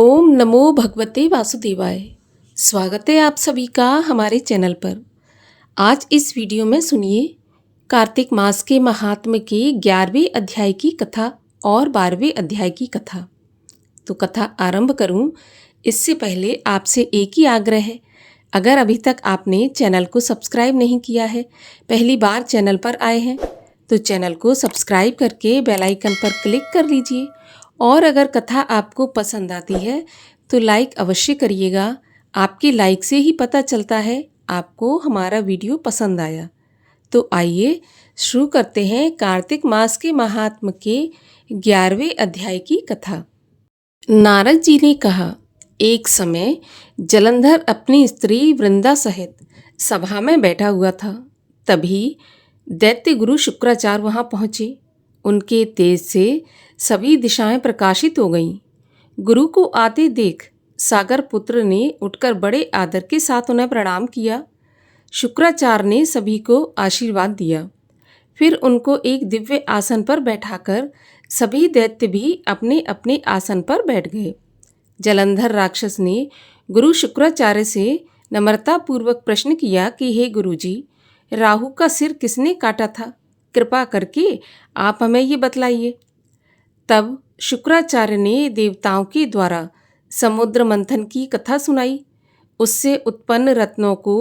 ओम नमो भगवते वासुदेवाय। स्वागत है आप सभी का हमारे चैनल पर। आज इस वीडियो में सुनिए कार्तिक मास के महात्म्य के 11वें अध्याय की कथा और 12वें अध्याय की कथा। तो कथा आरंभ करूं इससे पहले आपसे एक ही आग्रह है, अगर अभी तक आपने चैनल को सब्सक्राइब नहीं किया है, पहली बार चैनल पर आए हैं तो चैनल को सब्सक्राइब करके बेल आइकन पर क्लिक कर लीजिए। और अगर कथा आपको पसंद आती है तो लाइक अवश्य करिएगा। आपके लाइक से ही पता चलता है आपको हमारा वीडियो पसंद आया। तो आइए शुरू करते हैं कार्तिक मास के महात्म्य के 11वें अध्याय की कथा। नारद जी ने कहा, एक समय जलंधर अपनी स्त्री वृंदा सहित सभा में बैठा हुआ था। तभी दैत्य गुरु शुक्राचार्य वहां पहुंचे। उनके तेज से सभी दिशाएं प्रकाशित हो गईं। गुरु को आते देख सागर पुत्र ने उठकर बड़े आदर के साथ उन्हें प्रणाम किया। शुक्राचार्य ने सभी को आशीर्वाद दिया। फिर उनको एक दिव्य आसन पर बैठाकर सभी दैत्य भी अपने अपने आसन पर बैठ गए। जलंधर राक्षस ने गुरु शुक्राचार्य से नम्रतापूर्वक प्रश्न किया कि हे गुरुजी, राहु का सिर किसने काटा था? कृपा करके आप हमें ये बतलाइए। तब शुक्राचार्य ने देवताओं के द्वारा समुद्र मंथन की कथा सुनाई। उससे उत्पन्न रत्नों को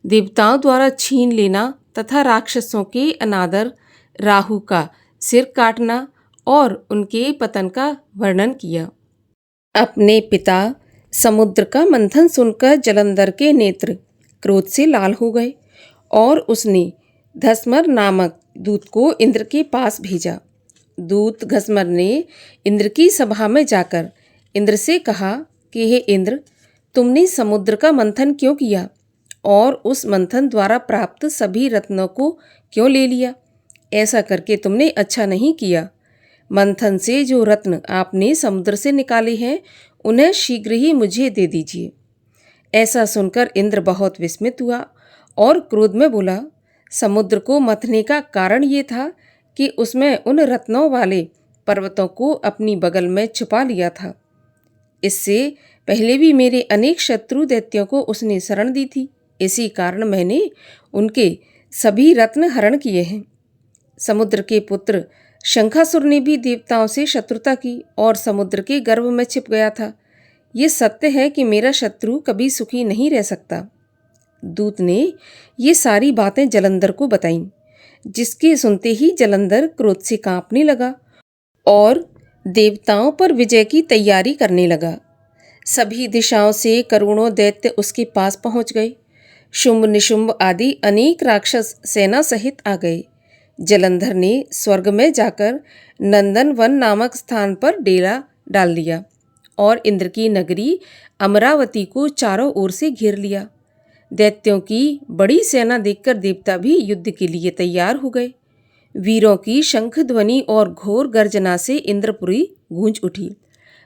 देवताओं द्वारा छीन लेना तथा राक्षसों के अनादर राहु का सिर काटना और उनके पतन का वर्णन किया। अपने पिता समुद्र का मंथन सुनकर जलंधर के नेत्र क्रोध से लाल हो गए और उसने धस्मर नामक दूत को इंद्र के पास भेजा। दूत घस्मर ने इंद्र की सभा में जाकर इंद्र से कहा कि हे इंद्र, तुमने समुद्र का मंथन क्यों किया और उस मंथन द्वारा प्राप्त सभी रत्नों को क्यों ले लिया? ऐसा करके तुमने अच्छा नहीं किया। मंथन से जो रत्न आपने समुद्र से निकाले हैं उन्हें शीघ्र ही मुझे दे दीजिए। ऐसा सुनकर इंद्र बहुत विस्मित हुआ और क्रोध में बोला, समुद्र को मथने का कारण ये था कि उसमें उन रत्नों वाले पर्वतों को अपनी बगल में छुपा लिया था। इससे पहले भी मेरे अनेक शत्रु दैत्यों को उसने शरण दी थी। इसी कारण मैंने उनके सभी रत्न हरण किए हैं। समुद्र के पुत्र शंखासुर ने भी देवताओं से शत्रुता की और समुद्र के गर्भ में छिप गया था। ये सत्य है कि मेरा शत्रु कभी सुखी नहीं रह सकता। दूत ने ये सारी बातें जलंधर को बताईं, जिसके सुनते ही जलंधर क्रोध से कांपने लगा और देवताओं पर विजय की तैयारी करने लगा। सभी दिशाओं से करोड़ों दैत्य उसके पास पहुंच गए। शुंभ निशुंभ आदि अनेक राक्षस सेना सहित आ गए। जलंधर ने स्वर्ग में जाकर नंदन वन नामक स्थान पर डेरा डाल दिया और इंद्र की नगरी अमरावती को चारों ओर से घेर लिया। दैत्यों की बड़ी सेना देखकर देवता भी युद्ध के लिए तैयार हो गए। वीरों की शंख ध्वनि और घोर गर्जना से इंद्रपुरी गूंज उठी।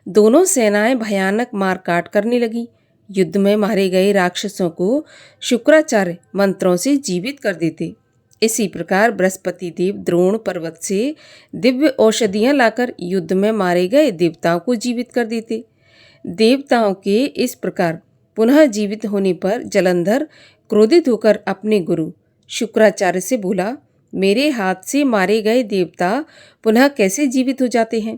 दोनों सेनाएं भयानक मारकाट करने लगी। युद्ध में मारे गए राक्षसों को शुक्राचार्य मंत्रों से जीवित कर देते। इसी प्रकार बृहस्पति देव द्रोण पर्वत से दिव्य औषधियां लाकर युद्ध में मारे गए देवताओं को जीवित कर देते। देवताओं के इस प्रकार पुनः जीवित होने पर जलंधर क्रोधित होकर अपने गुरु शुक्राचार्य से बोला, मेरे हाथ से मारे गए देवता पुनः कैसे जीवित हो जाते हैं?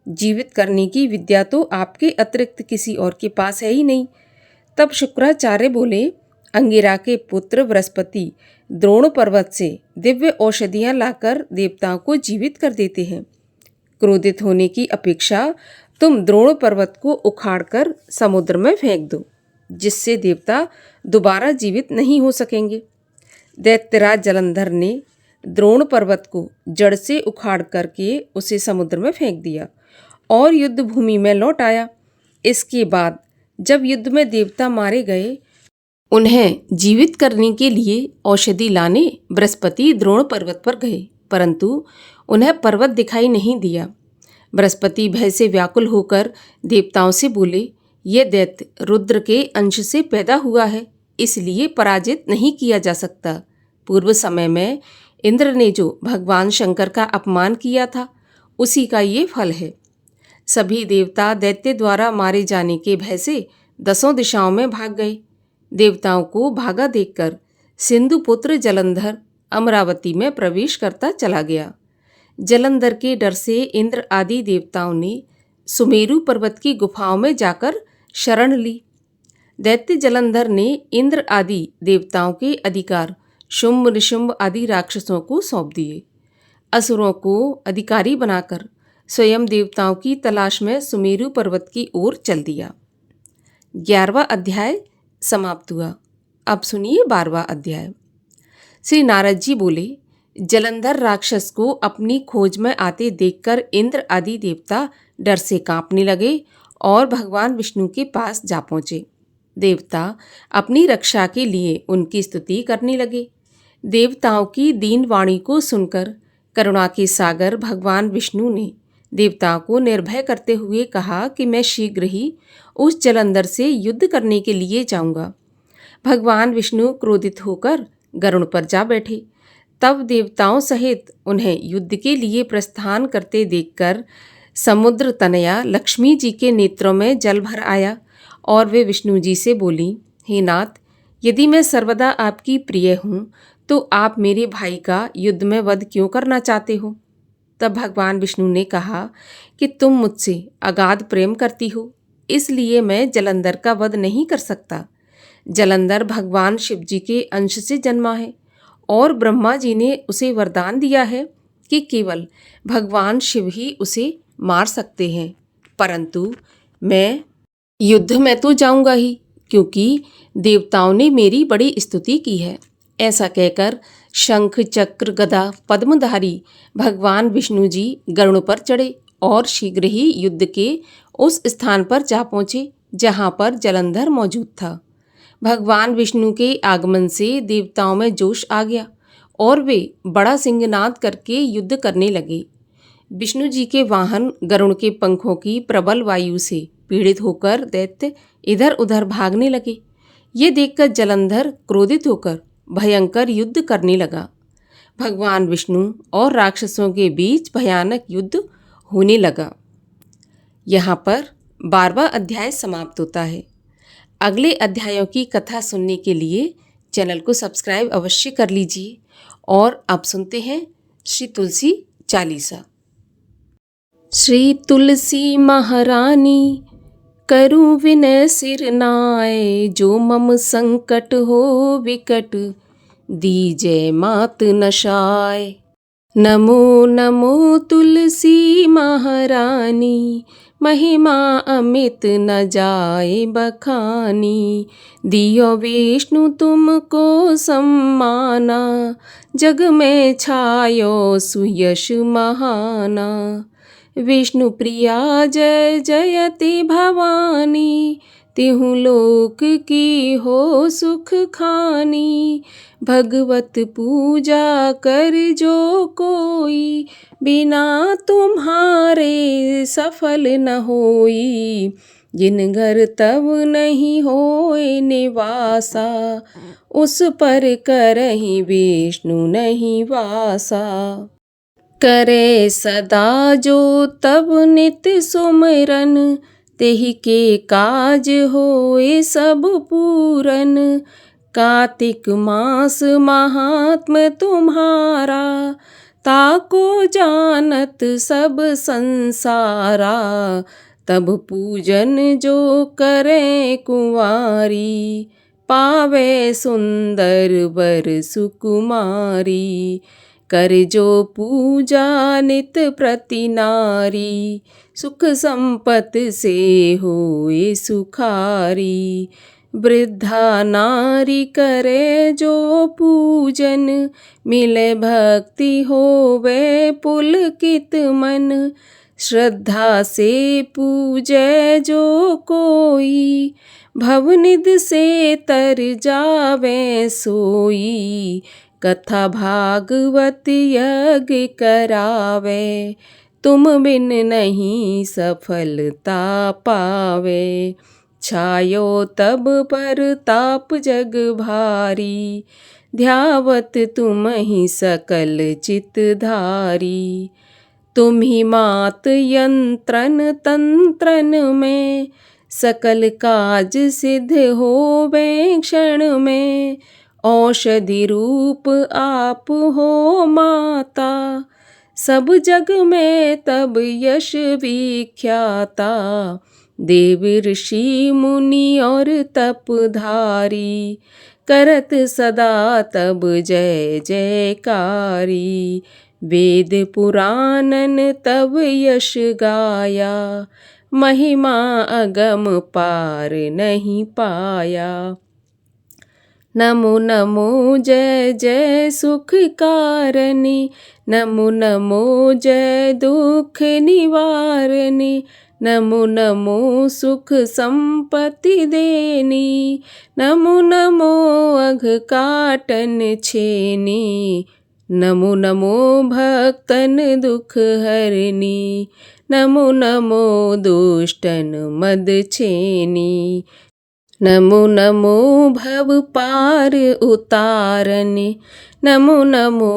जीवित करने की विद्या तो आपके अतिरिक्त किसी और के पास है ही नहीं। तब शुक्राचार्य बोले, अंगिरा के पुत्र बृहस्पति द्रोण पर्वत से दिव्य औषधियां लाकर देवताओं को जीवित कर देते हैं। क्रोधित होने की अपेक्षा तुम द्रोण पर्वत को उखाड़कर समुद्र में फेंक दो, जिससे देवता दोबारा जीवित नहीं हो सकेंगे। दैत्यराज जलंधर ने द्रोण पर्वत को जड़ से उखाड़ करके उसे समुद्र में फेंक दिया और युद्ध भूमि में लौट आया। इसके बाद जब युद्ध में देवता मारे गए, उन्हें जीवित करने के लिए औषधि लाने बृहस्पति द्रोण पर्वत पर गए, परंतु उन्हें पर्वत दिखाई नहीं दिया। बृहस्पति भय से व्याकुल होकर देवताओं से बोले, यह दैत्य रुद्र के अंश से पैदा हुआ है, इसलिए पराजित नहीं किया जा सकता। पूर्व समय में इंद्र ने जो भगवान शंकर का अपमान किया था, उसी का ये फल है। सभी देवता दैत्य द्वारा मारे जाने के भय से दसों दिशाओं में भाग गए। देवताओं को भागा देखकर सिंधुपुत्र जलंधर अमरावती में प्रवेश करता चला गया। जलंधर के डर से इंद्र आदि देवताओं ने सुमेरु पर्वत की गुफाओं में जाकर शरण ली। दैत्य जलंधर ने इंद्र आदि देवताओं के अधिकार शुंभ निशुंभ आदि राक्षसों को सौंप दिए। असुरों को अधिकारी बनाकर स्वयं देवताओं की तलाश में सुमेरु पर्वत की ओर चल दिया। 11वां अध्याय समाप्त हुआ। अब सुनिए 12वां अध्याय। श्री नारद जी बोले, जलंधर राक्षस को अपनी खोज में आते देखकर इंद्र आदि देवता डर से कांपने लगे और भगवान विष्णु के पास जा पहुँचे। देवता अपनी रक्षा के लिए उनकी स्तुति करने लगे। देवताओं की दीन वाणी को सुनकर करुणा के सागर भगवान विष्णु ने देवताओं को निर्भय करते हुए कहा कि मैं शीघ्र ही उस जलंधर से युद्ध करने के लिए जाऊंगा। भगवान विष्णु क्रोधित होकर गरुड़ पर जा बैठे। तब देवताओं सहित उन्हें युद्ध के लिए प्रस्थान करते देखकर समुद्र तनया लक्ष्मी जी के नेत्रों में जल भर आया और वे विष्णु जी से बोली, हे नाथ, यदि मैं सर्वदा आपकी प्रिय हूँ तो आप मेरे भाई का युद्ध में वध क्यों करना चाहते हो? तब भगवान विष्णु ने कहा कि तुम मुझसे अगाध प्रेम करती हो, इसलिए मैं जलंधर का वध नहीं कर सकता। जलंधर भगवान शिव जी के अंश से जन्मा है और ब्रह्मा जी ने उसे वरदान दिया है कि केवल भगवान शिव ही उसे मार सकते हैं, परंतु मैं युद्ध में तो जाऊंगा ही, क्योंकि देवताओं ने मेरी बड़ी स्तुति की है। ऐसा कहकर शंख चक्र गदा पद्मधारी भगवान विष्णु जी गरुड़ पर चढ़े और शीघ्र ही युद्ध के उस स्थान पर जा पहुँचे जहाँ पर जलंधर मौजूद था। भगवान विष्णु के आगमन से देवताओं में जोश आ गया और वे बड़ा सिंहनाद करके युद्ध करने लगे। विष्णु जी के वाहन गरुड़ के पंखों की प्रबल वायु से पीड़ित होकर दैत्य इधर उधर भागने लगे। ये देखकर जलंधर क्रोधित होकर भयंकर युद्ध करने लगा। भगवान विष्णु और राक्षसों के बीच भयानक युद्ध होने लगा। यहाँ पर 12वां अध्याय समाप्त होता है। अगले अध्यायों की कथा सुनने के लिए चैनल को सब्सक्राइब अवश्य कर लीजिए। और अब सुनते हैं श्री तुलसी चालीसा। श्री तुलसी महारानी करूं विनय सिर नाय, जो मम संकट हो विकट दीजय मात नशाय। नमो नमो तुलसी महारानी, महिमा अमित न जाए बखानी। दियो विष्णु तुमको सम्माना, जग में छायो सुयश महाना। विष्णु प्रिया जय जयति भवानी, तिहु लोक की हो सुख खानी। भगवत पूजा कर जो कोई, बिना तुम्हारे सफल न होई। जिन घर तब नहीं होए निवासा, उस पर करहि विष्णु नहीं वासा। करे सदा जो तब नित सुमिरन, तेहि के काज होए सब पूरन। कार्तिक मास महात्म तुम्हारा, ताको जानत सब संसारा। तब पूजन जो करे कुंवारी, पावे सुंदर वर सुकुमारी। कर जो पूजा नित प्रति नारी, सुख संपत से होए सुखारी। वृद्धा नारी करे जो पूजन, मिले भक्ति होवे पुलकित मन। श्रद्धा से पूजे जो कोई, भवनिधि से तर जावे सोई। कथा भागवत यज्ञ करावे, तुम बिन नहीं सफलता पावे। छायो तब पर ताप जग भारी, ध्यावत तुम ही सकल चित धारी। तुम ही मात यंत्रन तंत्रन में, सकल काज सिद्ध होवे क्षण में। औषधि रूप आप हो माता, सब जग में तब यश विख्याता। देव ऋषि मुनि और तपधारी, करत सदा तब जय जयकारी। वेद पुराणन तब यश गाया, महिमा अगम पार नहीं पाया। नमो नमो जय जय सुख कारणी, नमो नमो जय दुख निवारणी। नमो नमो सुख संपत्ति देनी, नमो नमो अघ काटन छेनी। नमो नमो भक्तन दुख हरनी, नमो नमो दुष्टन मद छेनी। नमो नमो भव पार उतारने, नमो नमो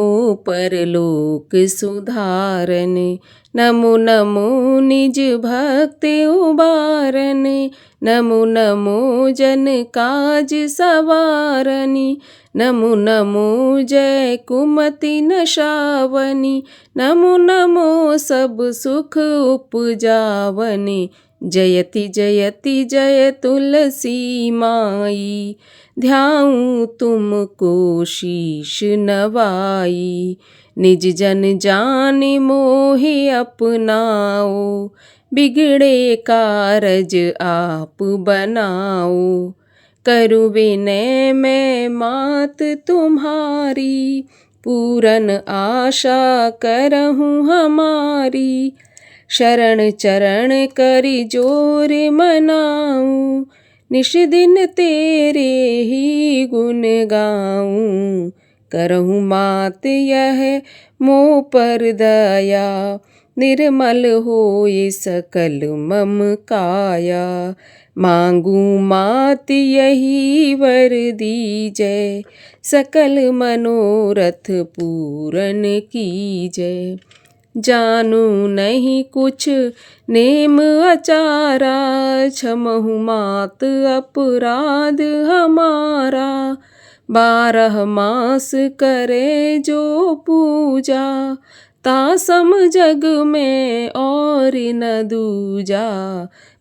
परलोक सुधारने। नमो नमो निज भक्त उबारने, नमो नमो जन काज सवारनी। नमो नमो जय कुमति नशावनी, नमो नमो सब सुख उपजावनी। जयति जयति जय तुलसी माई, ध्याऊं तुमको शीश नवाई। निज जन जान मोहि अपनाओ, बिगड़े कारज आप बनाओ। करु विनय मैं मात तुम्हारी, पूरन आशा करहूँ हमारी। शरण चरण करि जोर मनाऊं, निश दिन तेरे ही गुण गाऊं। करहूँ मात यह मोह पर दया, निर्मल होए सकल मम काया। मांगूं मात यही वर दीजय, सकल मनोरथ पूरन कीजय। जानू नहीं कुछ नेम अचारा, क्षमहु मात अपराध हमारा। 12 मास करे जो पूजा, तासम जग में और न दूजा।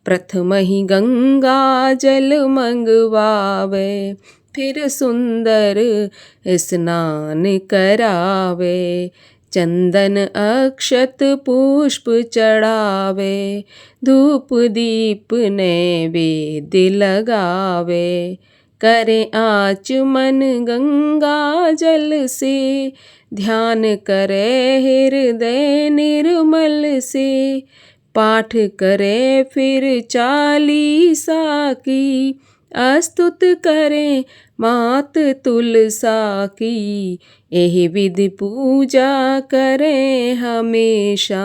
प्रथम ही गंगा जल मंगवावे, फिर सुंदर स्नान करावे। चंदन अक्षत पुष्प चढ़ावे, धूप दीप नैवेद्य लगावे। करे आचमन गंगा जल से, ध्यान करे हृदय निर्मल से। पाठ करे फिर चालीसा की, अस्तुत करें मात तुलसा की। एहि विधि पूजा करें हमेशा,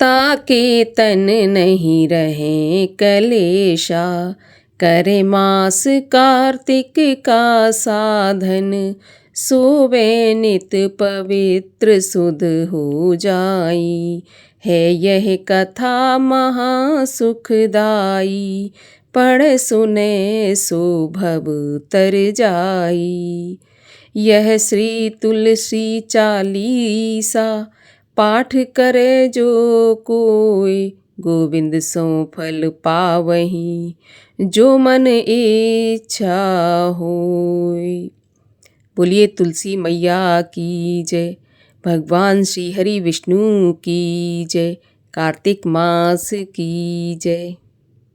ताके तन नहीं रहे कलेशा। करे मास कार्तिक का साधन, सोवे नित पवित्र सुध हो जाई। है यह कथा महा सुखदाई, पढ़ सुने सो भव तर जाई। यह श्री तुलसी चालीसा, पाठ करे जो कोई। गोविंद सो फल पावहीं, जो मन इच्छा होय। बोलिए तुलसी मैया की जय, भगवान श्री हरि विष्णु की जय, कार्तिक मास की जय।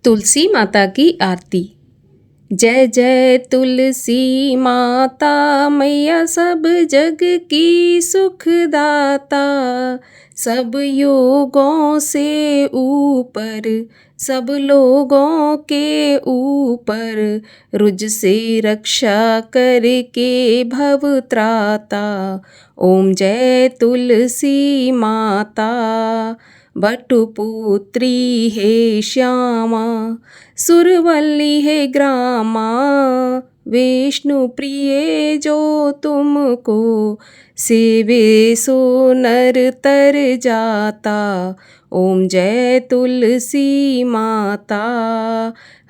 तुलसी माता की आरती। जय जय तुलसी माता मैया, सब जग की सुखदाता। सब योगों से ऊपर, सब लोगों के ऊपर, रुज से रक्षा करके भव त्राता। ओम जय तुलसी माता। बटुपुत्री हे श्यामा, सुरवल्ली हे ग्रामा। विष्णु प्रिय जो तुमको सेवे सो नर तर जाता। ओम जय तुलसी माता।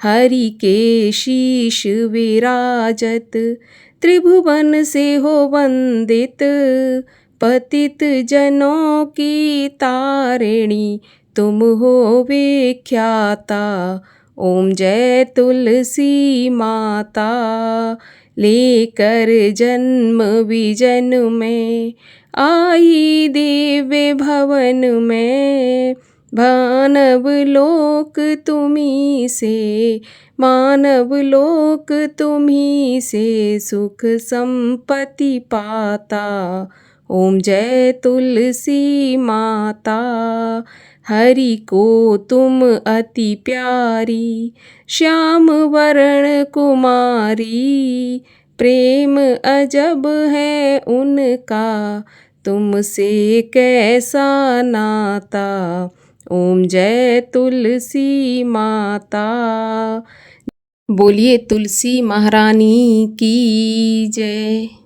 हरि के शीश विराजत त्रिभुवन से हो वंदित। पतित जनों की तारिणी तुम हो विख्याता। ओम जय तुलसी माता। लेकर जन्म विजन में आई दिव्य भवन में। मानव लोक तुम्ही से, मानव लोक तुम्ही से सुख संपत्ति पाता। ओम जय तुलसी माता। हरि को तुम अति प्यारी, श्याम वरण कुमारी। प्रेम अजब है उनका, तुमसे कैसा नाता। ओम जय तुलसी माता। बोलिए तुलसी महारानी की जय।